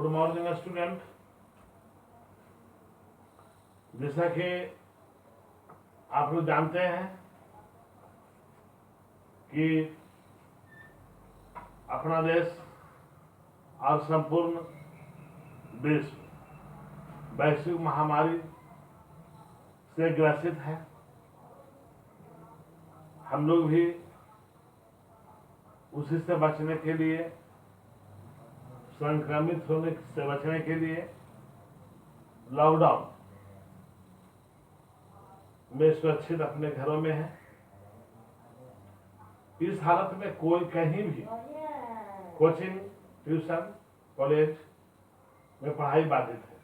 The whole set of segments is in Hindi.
Good morning student. जैसा कि आप लोग जानते हैं कि अपना देश और संपूर्ण विश्व वैश्विक महामारी से ग्रसित है। हम लोग भी उसी से बचने के लिए, संक्रमित होने से बचने के लिए लॉकडाउन में सुरक्षित अपने घरों में है। इस हालत में कोई कहीं भी कोचिंग, ट्यूशन, कॉलेज में पढ़ाई बाधित है।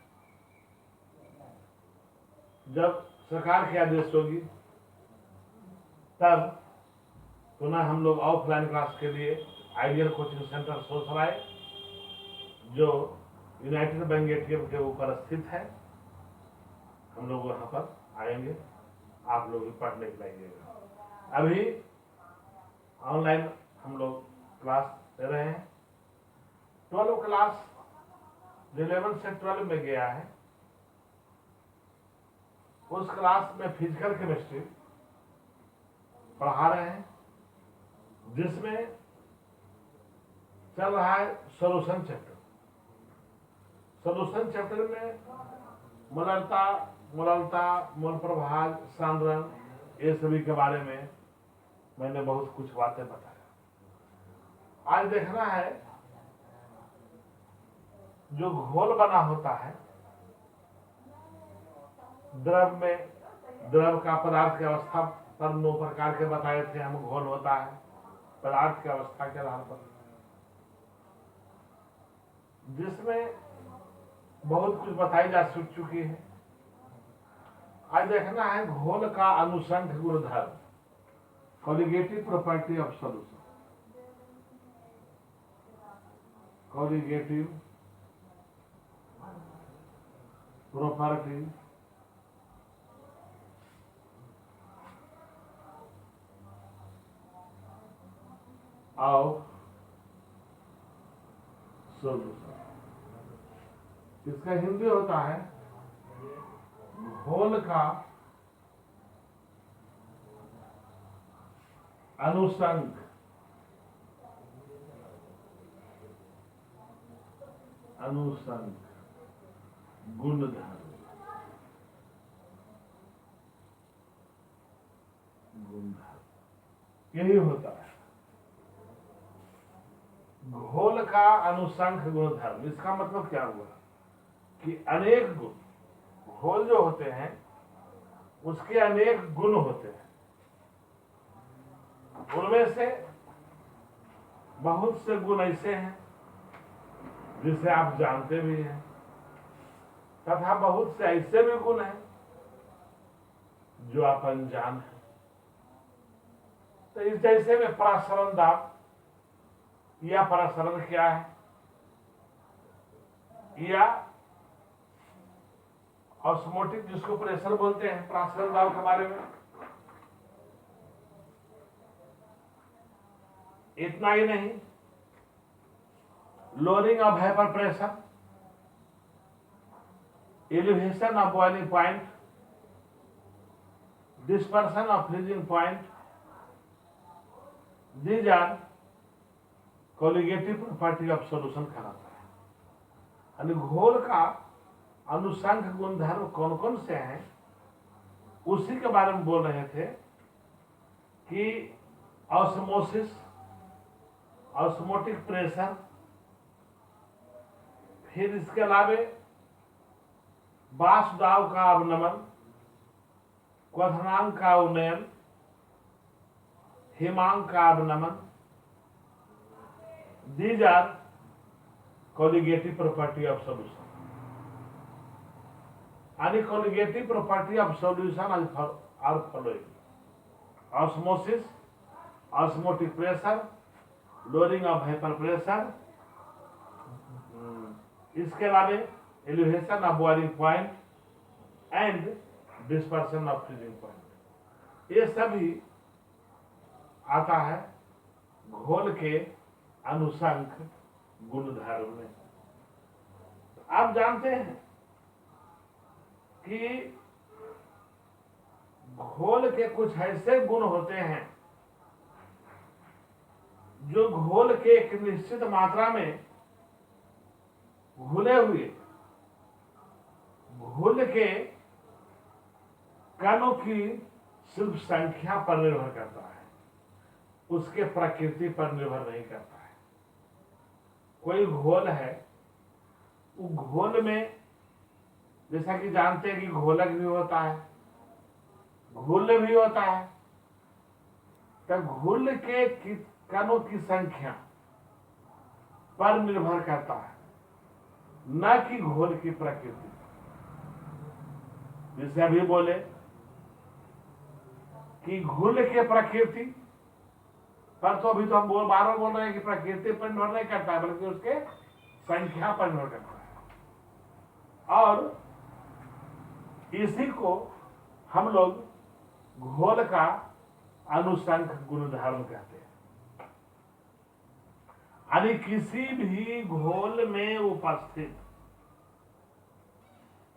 जब सरकार के आदेश होगी तब पुनः हम लोग ऑफलाइन क्लास के लिए आइडियल कोचिंग सेंटर सोसराय, जो यूनाइटेड बैंक एटीएम के ऊपर स्थित है, हम लोग वहां पर आएंगे। आप लोग भी पढ़ने के लाइएगा। अभी ऑनलाइन हम लोग क्लास दे रहे हैं। 12 क्लास 11 से 12 में गया है, उस क्लास में फिजिकल केमिस्ट्री पढ़ा रहे हैं, जिसमें चल रहा है सोल्यूशन चैप्टर। सोल्यूशन चैप्टर में मोलरता, मोल प्रभाग, सांद्रण, ये सभी के बारे में मैंने बहुत कुछ बातें बताया। आज देखना है जो घोल बना होता है द्रव में, द्रव का पदार्थ की अवस्था पर 9 प्रकार के बताए थे हम। घोल होता है पदार्थ की अवस्था के आधार पर, जिसमें बहुत कुछ बताई जा चुकी है। आज देखना है घोल का अनुसंध गुणधर्म, colligative property of solution. Colligative property of solution. इसका हिंदी होता है घोल का अनुसंग गुणधर्म। यही होता है घोल का अनुसंग गुणधर्म। इसका मतलब क्या हुआ कि अनेक गुण, घोल जो होते हैं उसके अनेक गुण होते हैं। उनमें से बहुत से गुण ऐसे हैं जिसे आप जानते भी हैं, तथा बहुत से ऐसे भी गुण हैं जो आप अनजान हैं। तो इस जैसे में परासरण दाब या परासरण क्या है, या ऑस्मोटिक जिसको प्रेशर बोलते हैं, परासरण दाब के बारे में इतना ही नहीं, lowering of vapour pressure, elevation of boiling point, dispersion of freezing point, these are colligative property of solution कहलाता है। यानी घोल का अनुसंग गुणधर्म कौन कौन से हैं, उसी के बारे में बोल रहे थे कि ऑस्मोसिस, ऑस्मोटिक प्रेशर, फिर इसके अलावे वाष्पदाब का अवनमन, क्वथनांक का उन्नयन, हिमांक का अवनमन, these are colligative property of solution. यानी colligative property of solution are following: osmosis, osmotic pressure, lowering of vapour pressure, इसके अलावा elevation of boiling point and dispersion of freezing point. ये सभी आता है घोल के अनुसंग गुणधर्म में। आप जानते हैं कि घोल के कुछ ऐसे गुण होते हैं जो घोल के एक निश्चित मात्रा में घुले हुए घोल के कणों की सिर्फ संख्या पर निर्भर करता है, उसके प्रकृति पर निर्भर नहीं करता है। कोई घोल है, वो घोल में जैसा कि जानते हैं कि घोलक भी होता है, घोल भी होता है, तब घोल के कणों की संख्या पर निर्भर करता है, न कि घोल की प्रकृति। जैसे अभी बोले कि घोल के प्रकृति पर, तो अभी तो हम बार बार बोल रहे हैं कि प्रकृति पर निर्भर नहीं करता है, बल्कि उसके संख्या पर निर्भर करता है। और इसी को हम लोग घोल का अनुसंख गुणधर्म कहते हैं। यानी किसी भी घोल में उपस्थित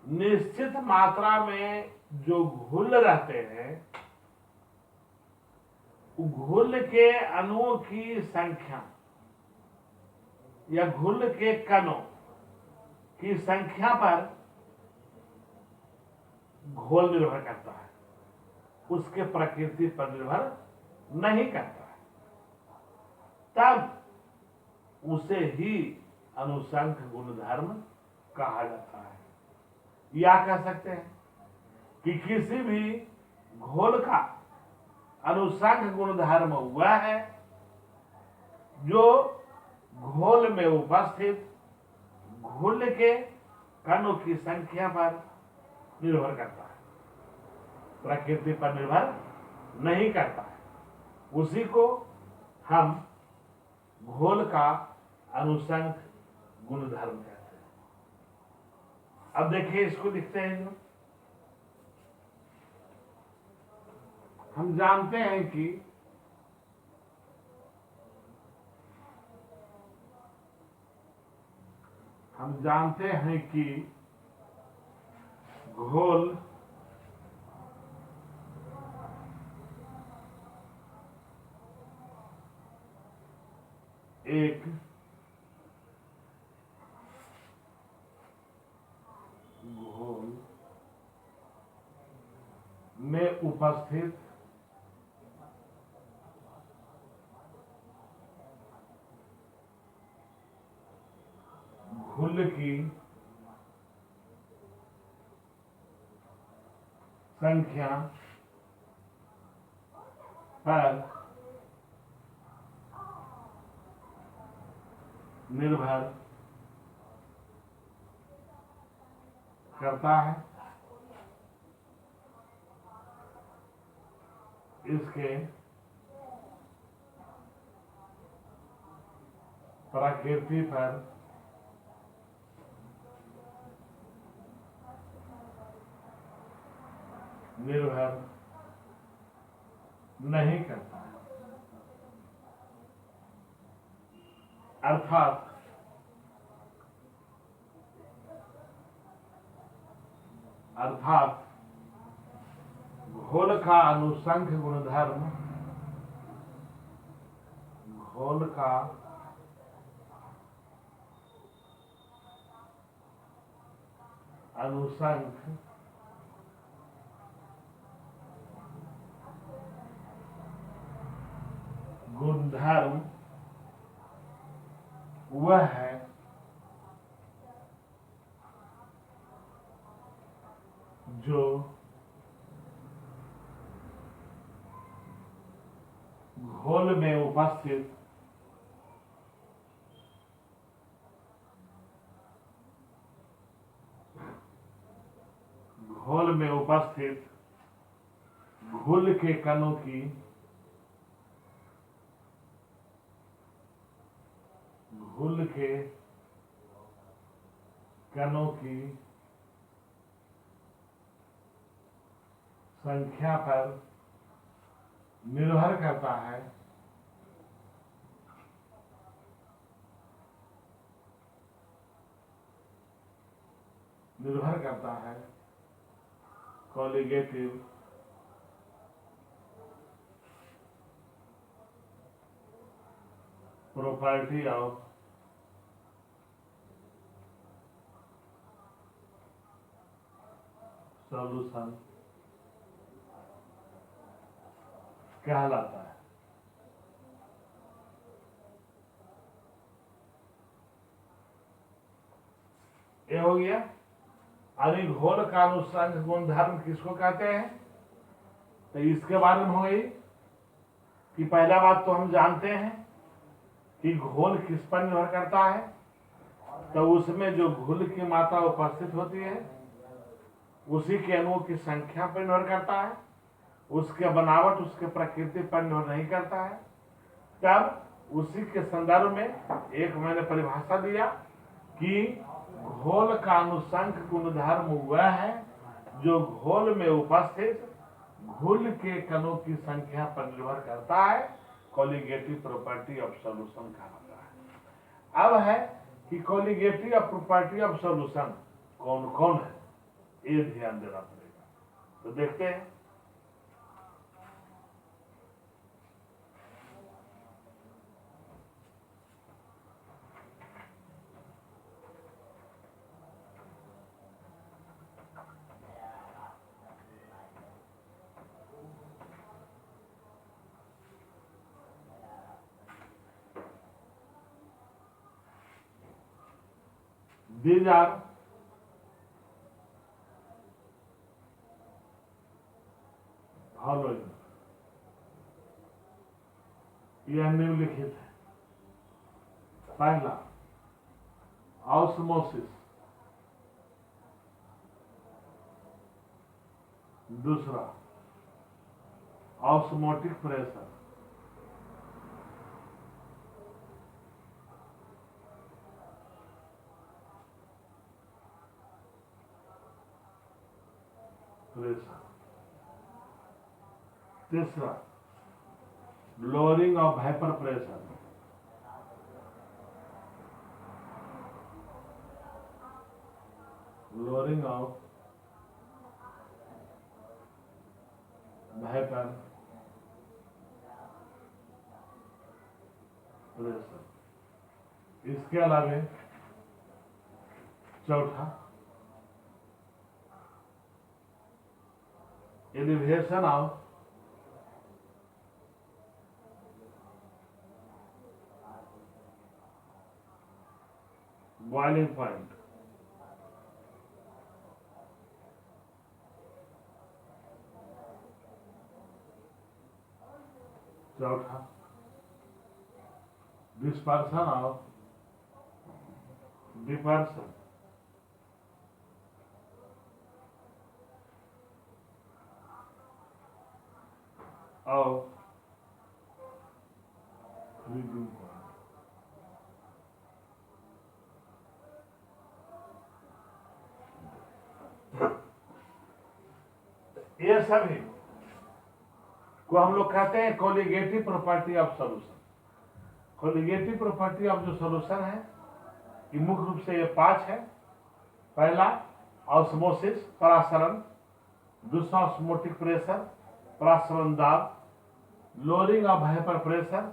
निश्चित मात्रा में जो घुल रहते हैं, घुल के अणुओं की संख्या या घुल के कणों की संख्या पर घोल निर्भर करता है, उसके प्रकृति पर निर्भर नहीं करता है। तब उसे ही अनुसंख गुणधर्म कहा जाता है। या कह सकते हैं कि किसी भी घोल का अनुसंख गुणधर्म वह है जो घोल में उपस्थित घोल के कणों की संख्या पर निर्भर करता है, प्रकृति पर निर्भर नहीं करता है। उसी को हम घोल का अनुसंख गुणधर्म कहते हैं। अब देखिए, इसको लिखते हैं जो हम जानते हैं कि घोल एक घोल में उपस्थित घुल की संख्या पर निर्भर करता है, इसके प्रकृति पर निर्भर नहीं करता है। अर्थात घोल का अनुसंख गुणधर्म घोल का अनुसंख गुणधर्म वह है जो घोल में उपस्थित घोल के कणों की संख्या पर निर्भर करता है, निर्भर करता है कोलिगेटिव प्रॉपर्टी ऑफ सॉल्यूशन कहलाता है। ये हो गया। अभी घोल का अनुसंग गुणधर्म किसको कहते हैं, तो इसके बारे में हो गई कि पहला बात तो हम जानते हैं कि घोल किस पर निर्भर करता है, तो उसमें जो घुल की मात्रा उपस्थित होती है उसी के अणुओं की संख्या पर निर्भर करता है, उसके बनावट उसके प्रकृति पर निर्भर नहीं करता है। तब उसी के संदर्भ में एक मैंने परिभाषा दिया कि घोल का अनुसंग गुणधर्म वह है जो घोल में उपस्थित घुल के कणों की संख्या पर निर्भर करता है, कोलिगेटिव प्रॉपर्टी ऑफ सॉल्यूशन कहलाता है। अब है कि कोलिगेटिव प्रॉपर्टी ऑफ सॉल्यूशन कौन कौन है, ये ध्यान देना पड़ेगा। तो देखते हैं। These are following, यह निम्नलिखित है। पहला ऑस्मोसिस, दूसरा ऑस्मोटिक प्रेशर, तीसरा lowering of vapour pressure, lowering of vapour pressure. इसके अलावा चौथा एलिवेशन ऑफ बॉइलिंग पॉइंट, चौथा डिस्पर्सन ऑफ डिपर्सन, और फ्रीजिंग पॉइंट। ये सभी को हम लोग कहते हैं colligative property of solution. Colligative property of जो सॉल्यूशन है ये मुख्य रूप से ये 5 है। पहला ऑस्मोसिस परासरण, दूसरा ऑस्मोटिक प्रेशर परासरण दाब, लोअरिंग ऑफ वेपर प्रेशर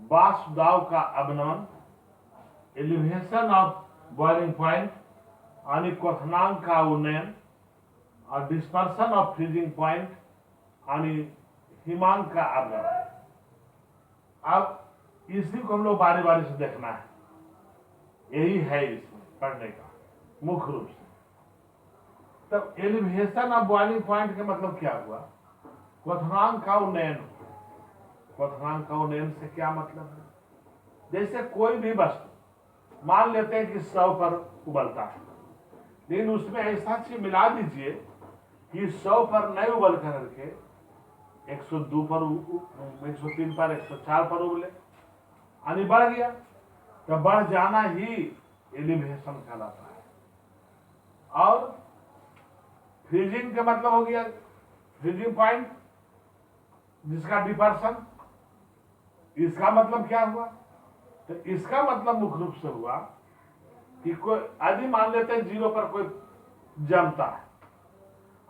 वाष्प दाब का अवनमन, एलिवेशन ऑफ बॉइलिंग पॉइंट यानी क्वथनांक का उन्नयन, और डिस्पर्सन ऑफ फ्रीजिंग पॉइंट यानी हिमांक का अवनमन। अब इसी को हम लोग बारी बारी से देखना है, यही है इसमें पढ़ने का मुख्य रूप से। तब एलिवेशन ऑफ बॉइलिंग पॉइंट का मतलब क्या हुआ, क्वथनांक का उन्नयन। क्वथनांक का उन्नयन से क्या मतलब है, जैसे कोई भी वस्तु मान लेते हैं कि 100 पर उबलता है, लेकिन उसमें ऐसा चीज मिला दीजिए कि 100 पर नहीं उबल करके 102 पर 103 पर 104 पर उबले, यानी बढ़ गया। तो बढ़ जाना ही एलिवेशन कहलाता है। और फ्रीजिंग का मतलब हो गया फ्रीजिंग पॉइंट, जिसका डिपर्सन। इसका मतलब क्या हुआ, तो इसका मतलब मुख्य रूप से हुआ कि कोई यदि मान लेते हैं 0 पर कोई जमता है,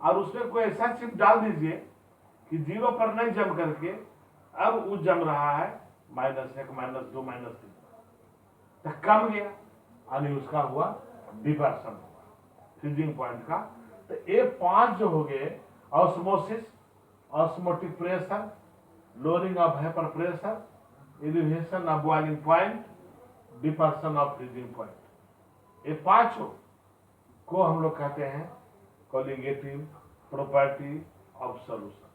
और उसमें कोई ऐसा चिप डाल दीजिए कि 0 पर नहीं जम करके अब वो जम रहा है -1, -2, -3, तो कम गया, यानी उसका हुआ डिवर्सन हुआ फ्रीजिंग पॉइंट का। तो ये 5 जो हो गए, osmosis, osmotic pressure, lowering of vapour pressure, elevation of boiling point, depression of freezing point, ये 5 को हम लोग कहते हैं कोलिगेटिव प्रॉपर्टी ऑफ सॉल्यूशन।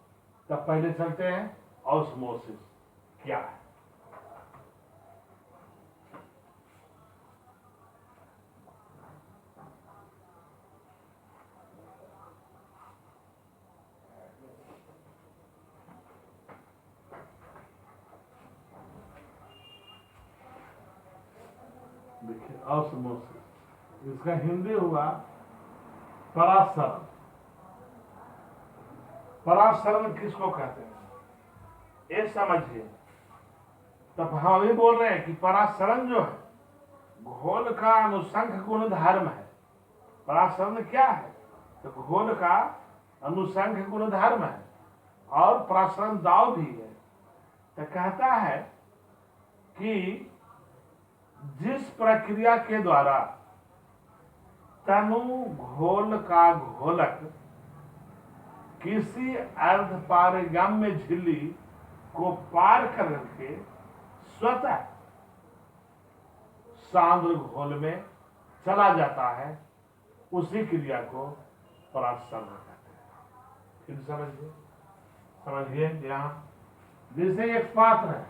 तब पहले चलते हैं ऑस्मोसिस क्या है। देखिए ऑस्मोसिस, इसका हिंदी हुआ परासरण। परासरण किसको कहते हैं ये समझिए। तब हम भी बोल रहे हैं कि परासरण जो है घोल का अनुसंख गुण धर्म है। परासरण क्या है? तो घोल का अनुसंख गुण धर्म है और परासरण दाव भी है। तो कहता है कि जिस प्रक्रिया के द्वारा तनु घोल का घोलक किसी अर्धपारगम्य झिल्ली को पार करके स्वतः सांद्र घोल में चला जाता है, उसी क्रिया को परासरण कहते हैं। फिर समझिए यहां जैसे एक पात्र है,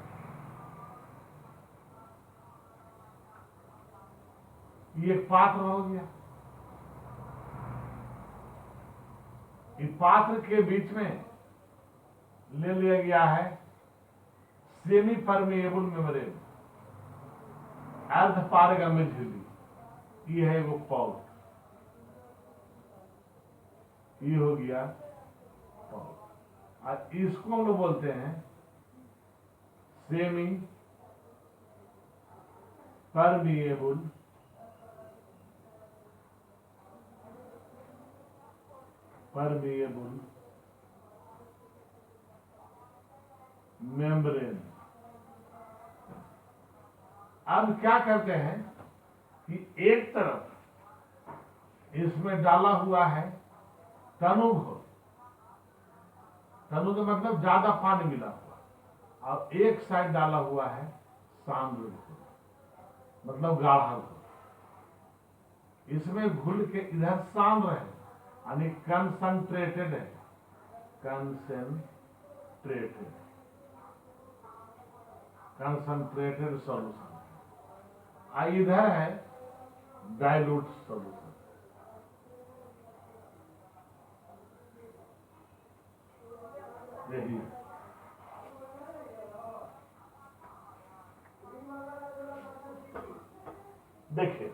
ये पात्र हो गया, इस पात्र के बीच में ले लिया गया है सेमी परमेएबल मेम्ब्रेन, अर्धपारगम्य झिल्ली, ये है वो पाउच, ये हो गया पाउच। और इसको हम लोग बोलते हैं सेमी परमेएबल मेम्ब्रेन। अब क्या करते हैं कि एक तरफ इसमें डाला हुआ है तनु घोल, तनु का मतलब ज्यादा पानी मिला हुआ, और एक साइड डाला हुआ है सांद्र घोल, मतलब गाढ़ा घोल। इसमें घुल के इधर सांद्र है यानी कंसंट्रेटेड है, कंसंट्रेटेड सॉल्यूशन, इधर है डाइल्यूट सॉल्यूशन। यही देखिए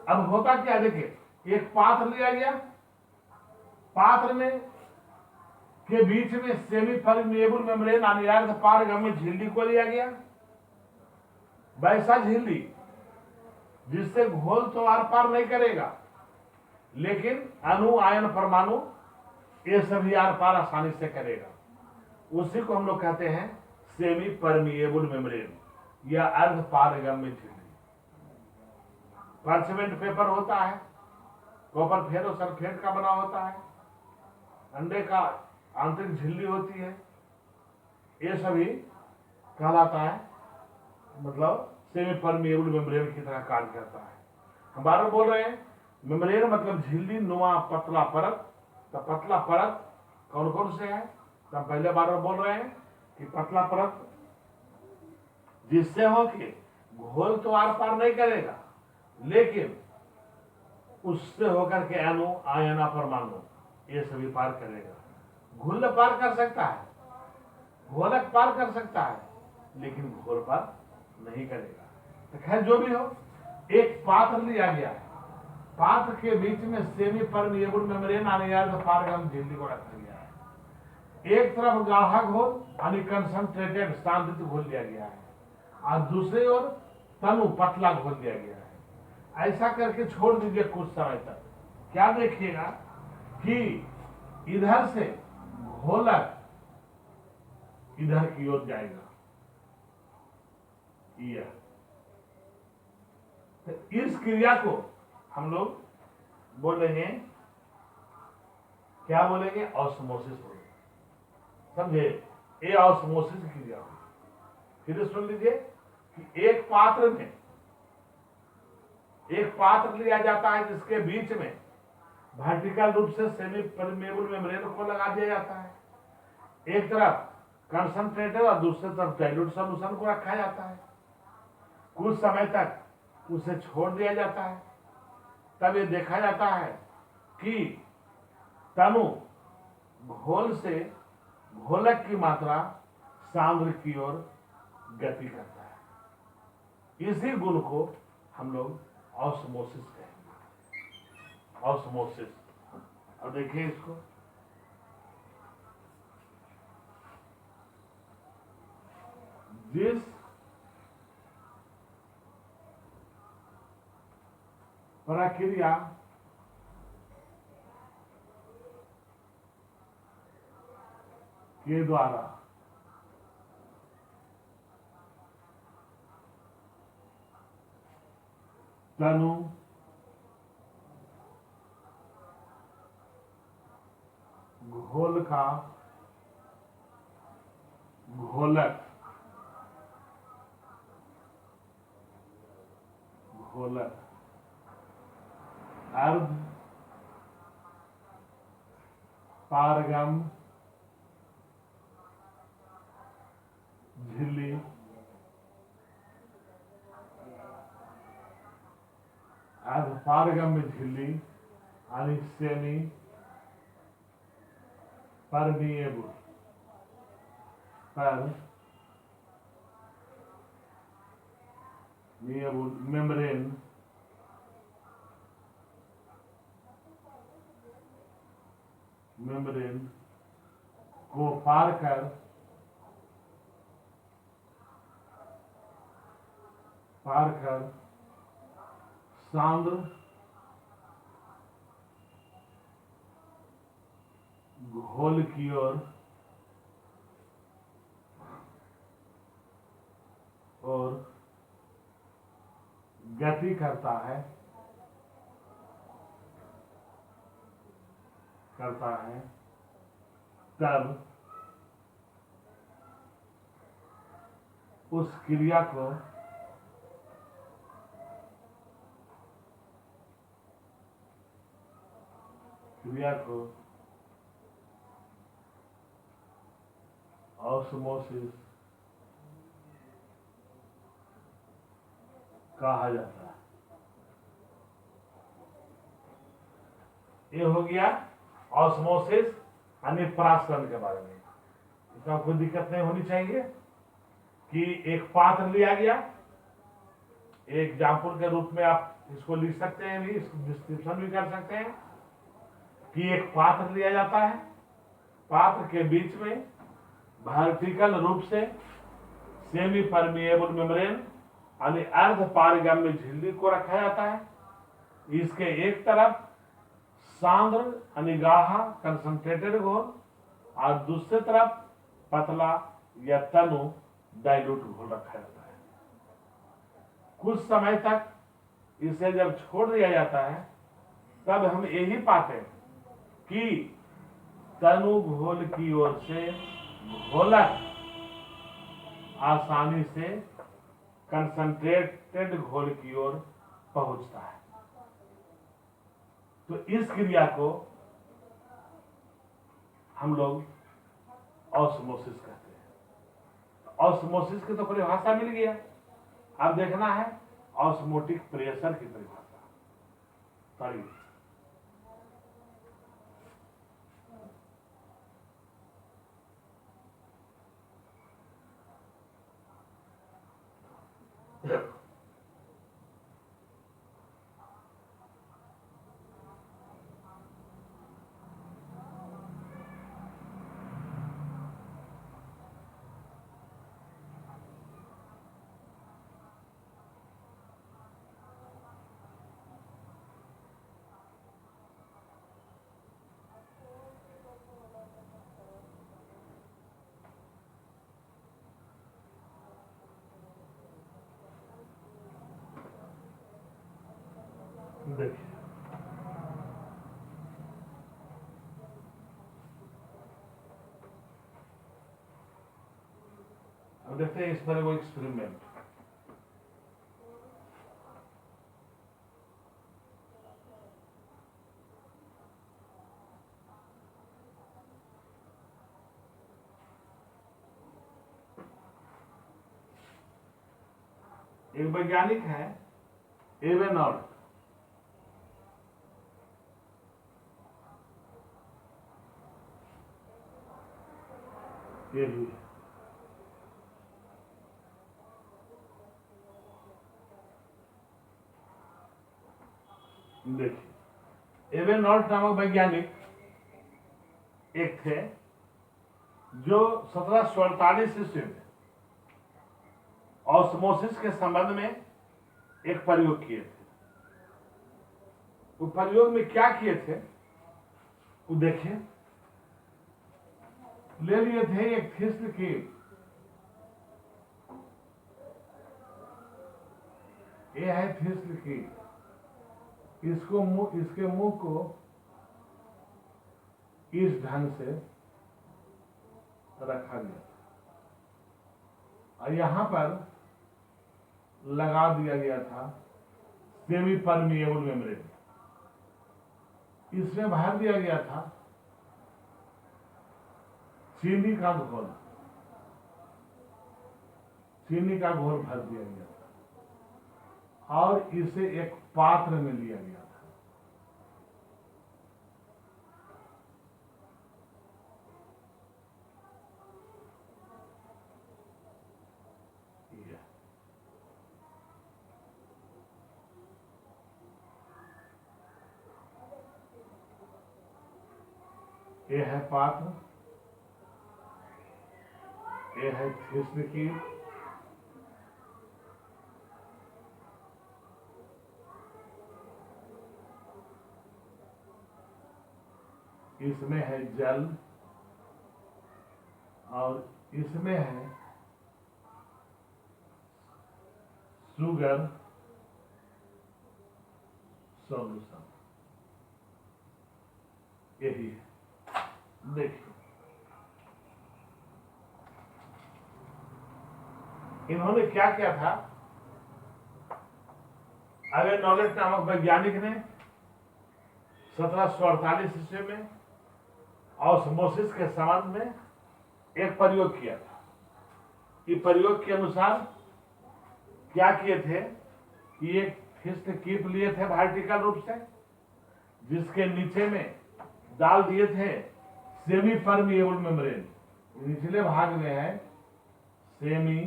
अब होता क्या, देखिए एक पात्र लिया गया, पात्र में के बीच में सेमी परमेएबल मेम्ब्रेन यानी अर्धपारगम्य झिल्ली को लिया गया। वैसा झिल्ली जिससे घोल तो आर पार नहीं करेगा, लेकिन अणु आयन परमाणु ये सभी आर पार आसानी से करेगा। उसी को हम लोग कहते हैं सेमी परमेएबल मेम्ब्रेन या अर्धपारगम्य झिल्ली। पार्चमेंट पेपर होता है, कॉपर फेरोसल्फेट का बना होता है, अंडे का आंतरिक झिल्ली होती है, ये सभी कहलाता है, मतलब सेमी परमेएबल मेम्ब्रेन की तरह कार्य करता है। हम बार बार बोल रहे हैं मेम्ब्रेन मतलब झिल्ली नुमा पतला परत। तो पतला परत कौन कौन से है? तो हम पहले बार बार बोल रहे हैं कि पतला परत जिससे हो कि घोल तो आर पार नहीं करेगा, लेकिन उससे होकर के अणु आयन परमाणु ये सभी पार करेगा। घुल पार कर सकता है, घोलक पार कर सकता है, लेकिन घोल पार नहीं करेगा। तो खैर जो भी हो, एक पात्र लिया गया है, पात्र के बीच में सेमी परमेएबल मेम्ब्रेन यानी अर्धपारगम्य झिल्ली को रखा गया है। एक तरफ गाढ़ा घोल यानी कंसंट्रेटेड सांद्रित घोल दिया गया है, और दूसरी ओर तनु पतला घोल दिया गया है। ऐसा करके छोड़ दीजिए कुछ समय तक, क्या देखिएगा कि इधर से घोलक इधर की ओर जाएगा, यह तो इस क्रिया को हम लोग बोलेंगे, क्या बोलेंगे? ऑस्मोसिस बोलेंगे। समझे? ये ऑस्मोसिस की क्रिया होगी। फिर सुन लीजिए कि एक पात्र लिया जाता है जिसके बीच में वर्टिकल रूप से सेमी परमेबल मेम्ब्रेन को लगा दिया जाता है। एक तरफ कंसंट्रेटेड और दूसरी तरफ डाइल्यूट सॉल्यूशन को रखा जाता है। कुछ समय तक उसे छोड़ दिया जाता है। तब ये देखा जाता है कि तनु घोल से घोलक की मात्रा सांद्र की ओर गति करता है। इसी गुण को हम लोग ऑस्मोसिस कहेंगे, ऑस्मोसिस। और देखिए इसको, जिस प्रक्रिया के द्वारा तनु घोल का घोलक अर्ध पारगम झिल्ली अर्ध पारगम में झिल्ली यानी सेमी परमिएबल मेम्ब्रेन को पार कर सांद्र घोल की ओर और गति करता है तब उस क्रिया को ऑस्मोसिस कहा जाता है। ये हो गया ऑस्मोसिस यानी परासरण के बारे में। इसमें कोई दिक्कत नहीं होनी चाहिए कि एक पात्र लिया गया, एक एग्जाम्पल के रूप में आप इसको लिख सकते हैं, भी इसको डिस्क्रिप्शन भी कर सकते हैं कि एक पात्र लिया जाता है, पात्र के बीच में वर्टिकल रूप से सेमी परमिएबल मेम्ब्रेन यानी अर्ध पारगम्य झिल्ली को रखा जाता है। इसके एक तरफ सांद्र यानी गाढ़ा कंसंट्रेटेड घोल और दूसरी तरफ पतला या तनु डाइल्यूट घोल रखा जाता है। कुछ समय तक इसे जब छोड़ दिया जाता है तब हम यही पाते हैं कि तनु घोल की ओर से घोलक आसानी से कंसंट्रेटेड घोल की ओर पहुंचता है। तो इस क्रिया को हम लोग ऑस्मोसिस कहते हैं। ऑस्मोसिस की तो परिभाषा मिल गया, अब देखना है ऑस्मोटिक प्रेशर की परिभाषा। सॉरी, देखिए, अब देखते हैं इस पर वो एक्सपेरिमेंट। एक वैज्ञानिक है एवेनॉल्ट, ये भी है। देखिए, एवेनॉल्ट नामक वैज्ञानिक एक थे जो 1748 ईस्वी में ऑस्मोसिस के संबंध में एक प्रयोग किए थे। वो प्रयोग में क्या किए थे वो देखिए। ले लिए थे एक थिस्ल की, ये है थिस्ल की, इसके मुंह को इस ढंग से रखा गया और यहां पर लगा दिया गया था सेमी परमिएबल मेम्ब्रेन। इसमें भर दिया गया था चीनी का घोल, चीनी का घोल भर दिया गया था और इसे एक पात्र में लिया गया था। ये है पात्र, ये है थिस्ल की, इसमें है जल और इसमें है शुगर सॉल्यूशन। यही है। देखिए, इन्होंने क्या किया था, एवेनॉल्ट नामक वैज्ञानिक ने 1748 ईस्वी में ऑस्मोसिस के संबंध में एक प्रयोग किया था। इस प्रयोग के अनुसार क्या किए थे कि एक थिस्ल कीप लिए थे वर्टिकल रूप से, जिसके नीचे में डाल दिए थे सेमी परमिएबल मेम्ब्रेन। निचले भाग में है सेमी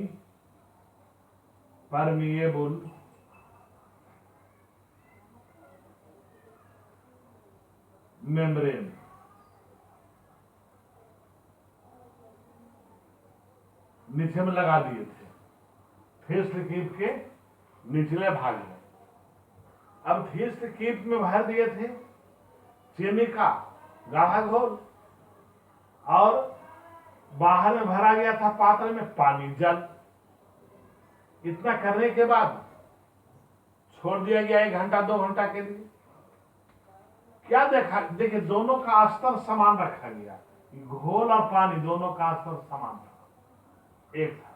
परमिएबल मेम्ब्रेन। नीचे में लगा दिए थे थिस्ल कीप के निचले भाग में। अब थिस्ल कीप में भर दिए थे चीनी का गाढ़ा घोल और बाहर में भरा गया था पात्र में पानी, जल। इतना करने के बाद छोड़ दिया गया 1 घंटा 2 घंटा के लिए। क्या देखा, देखिए दोनों का स्तर समान रखा गया, घोल और पानी दोनों का स्तर समान था, एक था।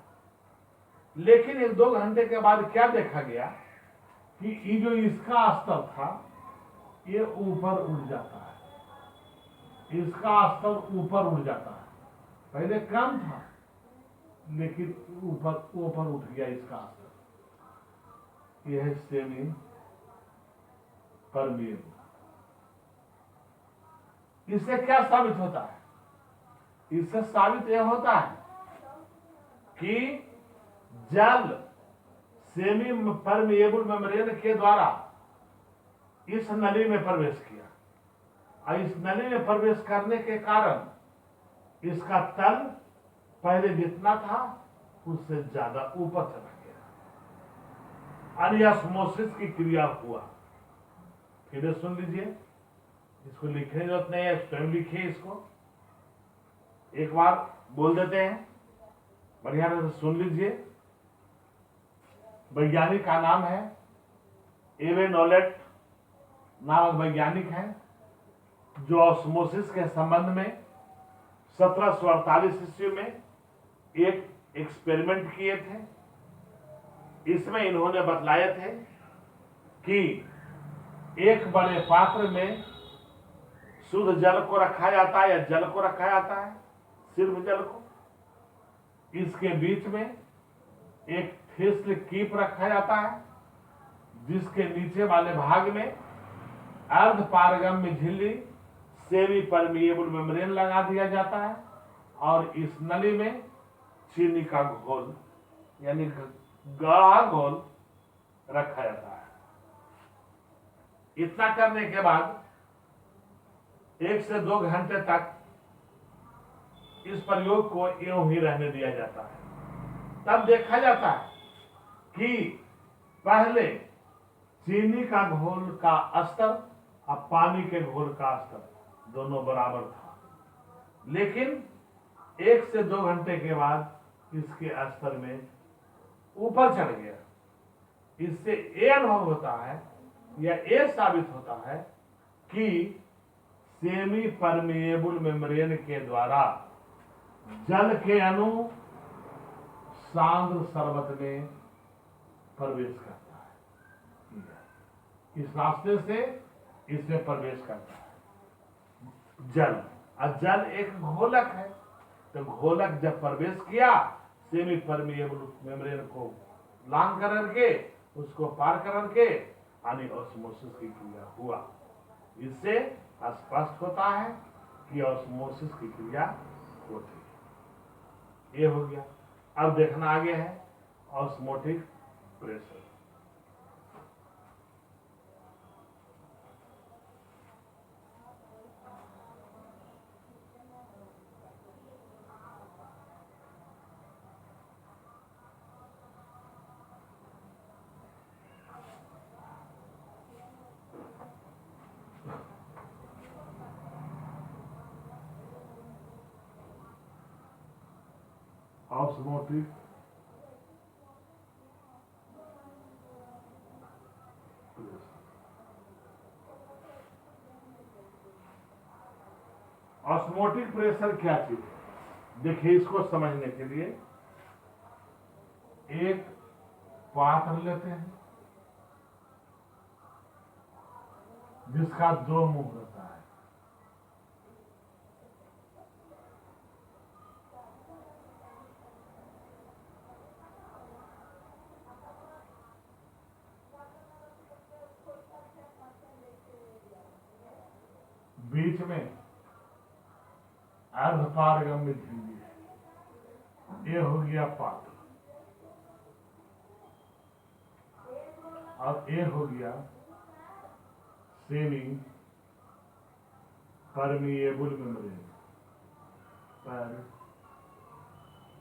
लेकिन 1-2 घंटे के बाद क्या देखा गया कि ये जो इसका स्तर था ये ऊपर उठ जाता है, इसका स्तर ऊपर उठ जाता है। पहले कम था लेकिन ऊपर उठ गया इसका स्तर। यह है सेमी परमिएबल। इससे क्या साबित होता है? इससे साबित यह होता है कि जल सेमी परमिएबल मेम्ब्रेन के द्वारा इस नली में प्रवेश किया और इस नली में प्रवेश करने के कारण इसका तल पहले जितना था उससे ज्यादा ऊपर चला गया। ऑस्मोसिस की क्रिया हुआ। फिर सुन लीजिए, इसको लिखने की जरूरत नहीं है, स्वयं लिखिए इसको। एक बार बोल देते हैं, बढ़िया से सुन लीजिए। वैज्ञानिक का नाम है एवेनॉल्ट नामक वैज्ञानिक हैं जो ऑस्मोसिस के संबंध में 1748 ईस्वी में एक एक्सपेरिमेंट किए थे। इसमें इन्होंने बतलाए थे कि एक बड़े पात्र में शुद्ध जल को रखा जाता है या जल को रखा जाता है, सिर्फ जल को। इसके बीच में एक थिस्ल कीप रखा जाता है जिसके नीचे वाले भाग में अर्ध पारगम्य झिल्ली सेमी परमिएबल मेम्ब्रेन लगा दिया जाता है और इस नली में चीनी का घोल यानी गाढ़ा घोल रखा जाता है। इतना करने के बाद 1 से 2 घंटे तक इस प्रयोग को यूं ही रहने दिया जाता है। तब देखा जाता है कि पहले चीनी का घोल का स्तर और पानी के घोल का स्तर दोनों बराबर था, लेकिन 1 से 2 घंटे के बाद इसके स्तर में ऊपर चढ़ गया। इससे ये अनुभव होता है या ये साबित होता है कि सेमी परमिएबल मेम्ब्रेन के द्वारा जल के अणु सांद्र शरबत में प्रवेश करता है। इस रास्ते से इसमें प्रवेश करता है जल, और जल एक घोलक है, तो घोलक जब प्रवेश किया सेमी परमिएबल मेम्ब्रेन को लांग करके उसको पार करके यानी ऑस्मोसिस की क्रिया हुआ। इससे स्पष्ट होता है कि ऑस्मोसिस की क्रिया होती है। ये हो गया। अब देखना आगे है osmotic pressure. Osmotic pressure. Osmotic pressure क्या चीज है? देखिए, इसको समझने के लिए एक पात्र लेते हैं जिसका 2 मुंह रहता है। बीच में अर्धपारगम्य झिल्ली है। ये हो गया पात्र, और ये हो गया semi permeable membrane.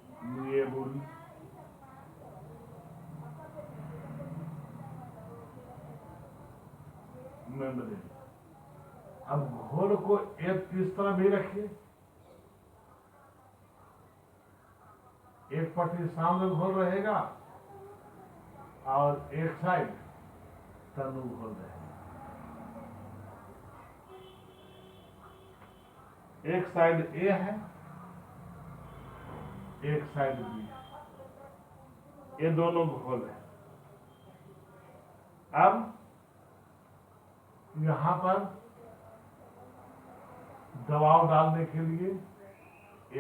Permeable membrane. अब घोल को एक इस तरह भी रखिए, एक पट्टी सामने घोल रहेगा और एक साइड तनु घोल रहेगा। एक साइड ए है, एक साइड बी है, ये दोनों घोल है। अब यहां पर दबाव डालने के लिए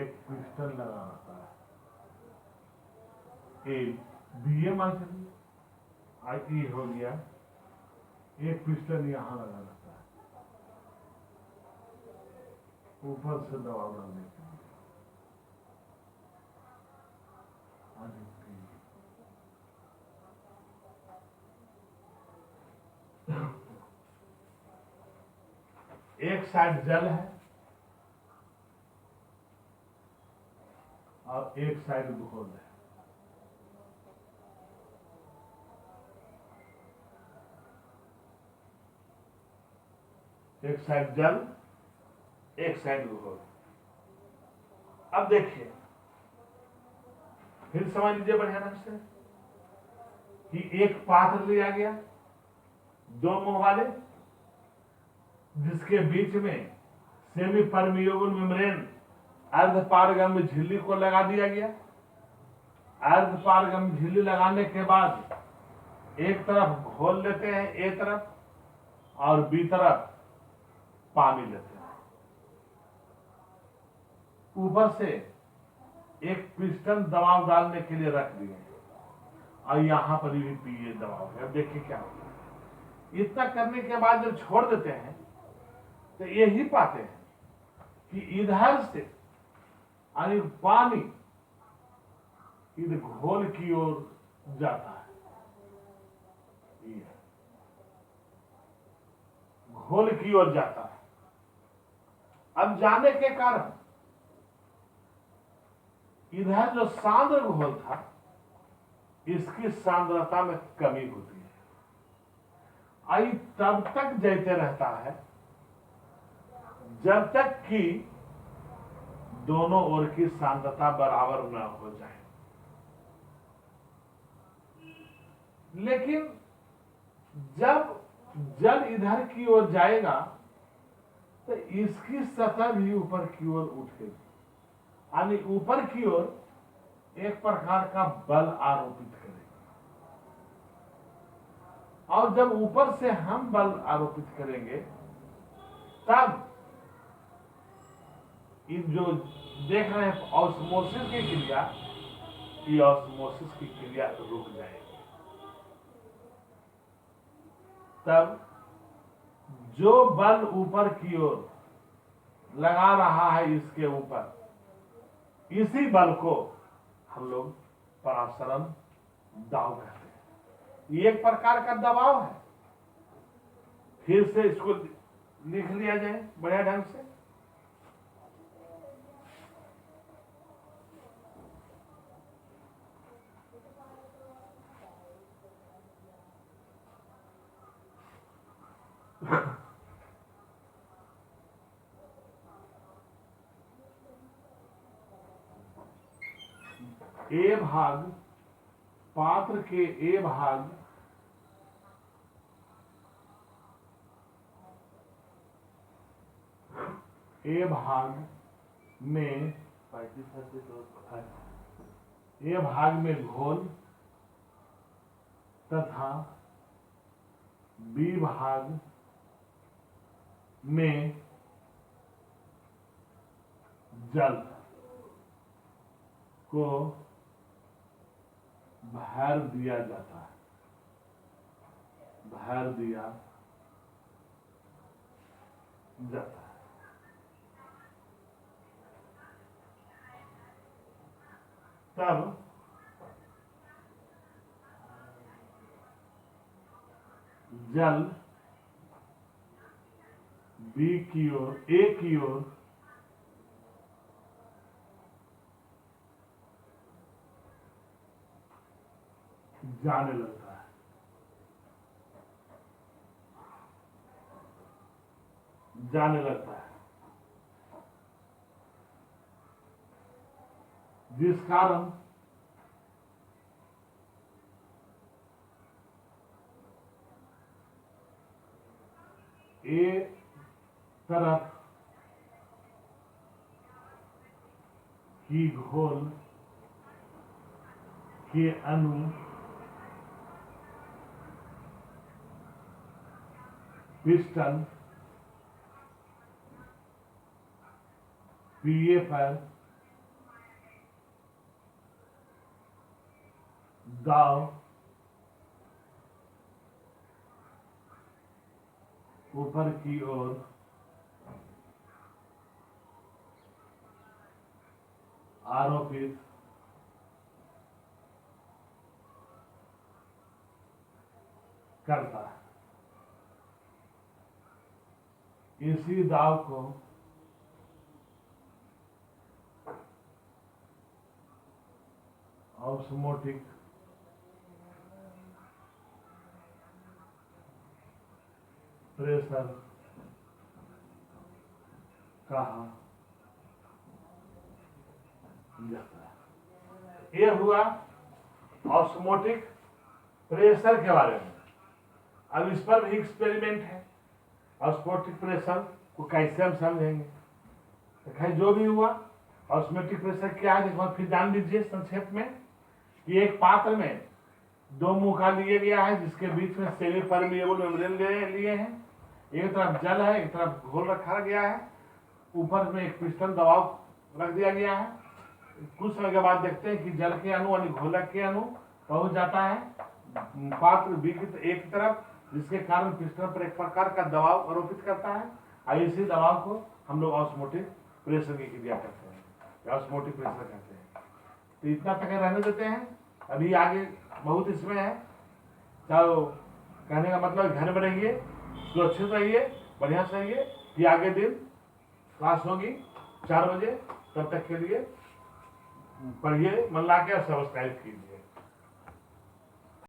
एक पिस्टन लगा रहता है। ए बी ए मान चलिए, आई हो गया। एक पिस्टन यहां लगा रहता है ऊपर से दबाव डालने के लिए। एक साइड जल है और एक साइड घोल है। एक साइड जल, एक साइड घोल। अब देखिए, फिर समझ लीजिए बढ़िया ढंग से कि एक पात्र लिया गया 2 मुंह वाले, जिसके बीच में सेमी परमिएबल मेम्ब्रेन अर्धपारगम्य झिल्ली को लगा दिया गया। अर्धपारगम्य झिल्ली लगाने के बाद एक तरफ घोल लेते हैं ए तरफ, और बी तरफ पानी लेते हैं। ऊपर से एक पिस्टन दबाव डालने के लिए रख दिए, और यहां पर भी पीए दबाव है। अब देखिए क्या होता है। इतना करने के बाद जब छोड़ देते हैं तो यही पाते हैं कि इधर से यानी पानी इधर घोल की ओर जाता है, घोल की ओर जाता है। अब जाने के कारण इधर जो सांद्र घोल था, इसकी सांद्रता में कमी होती है। आई तब तक जैसे रहता है जब तक कि दोनों ओर की सांद्रता बराबर न हो जाए। लेकिन जब जल इधर की ओर जाएगा तो इसकी सतह भी ऊपर की ओर उठेगी, यानी ऊपर की ओर एक प्रकार का बल आरोपित करेगा। और जब ऊपर से हम बल आरोपित करेंगे तब इन जो देख रहे हैं ऑस्मोसिस की क्रिया, ये ऑस्मोसिस की क्रिया रुक जाएगी। तब जो बल ऊपर की ओर लगा रहा है इसके ऊपर, इसी बल को हम लोग परासरण दाव कहते हैं। ये एक प्रकार का दबाव है। फिर से इसको लिख लिया जाए बढ़िया ढंग से। ए भाग पात्र के ए भाग में ए भाग में घोल तथा बी भाग में जल को भर दिया जाता है, भर दिया जाता है। तब जल बी की ओर ए की ओर जाने लगता है, जाने लगता है, जिस कारण ए तरफ की घोल के अणु पिस्टन पीए पर दाव ऊपर की ओर आरोपित करता है। इसी दाव को ऑस्मोटिक प्रेशर कहा जाता है। यह हुआ ऑस्मोटिक प्रेशर के बारे में। अब इस पर भी एक्सपेरिमेंट है। ऑस्मोटिक प्रेशर को कैसे हम समझेंगे। तो खैर जो भी हुआ, ऑस्मोटिक प्रेशर क्या है देखो फिर जान लीजिए संक्षेप में कि एक पात्र में दो मुखा लिए गया है जिसके बीच में सेमी परमिएबल मेम्ब्रेन लिए हैं। एक तरफ जल है, एक तरफ घोल रखा गया है, ऊपर में एक पिस्टन दबाव रख दिया गया है। कुछ समय के बाद देखते हैं कि जल के अणु यानी घोलक के अणु पहुंच जाता है पात्र बी की एक तरफ, जिसके कारण पिस्टन पर एक प्रकार का दबाव आरोपित करता है और इसी दबाव को हम लोग ऑस्मोटिक प्रेशर की क्रिया करते हैं, ऑस्मोटिक प्रेशर कहते हैं। तो इतना तक रहने देते हैं, अभी आगे बहुत इसमें है। तो कहने का मतलब घर में रहिए, सुरक्षित रहिए, बढ़िया से रहिए कि आगे दिन क्लास होगी 4 बजे, तब तक के लिए पढ़िए, मन ला के सब्सक्राइब कीजिए।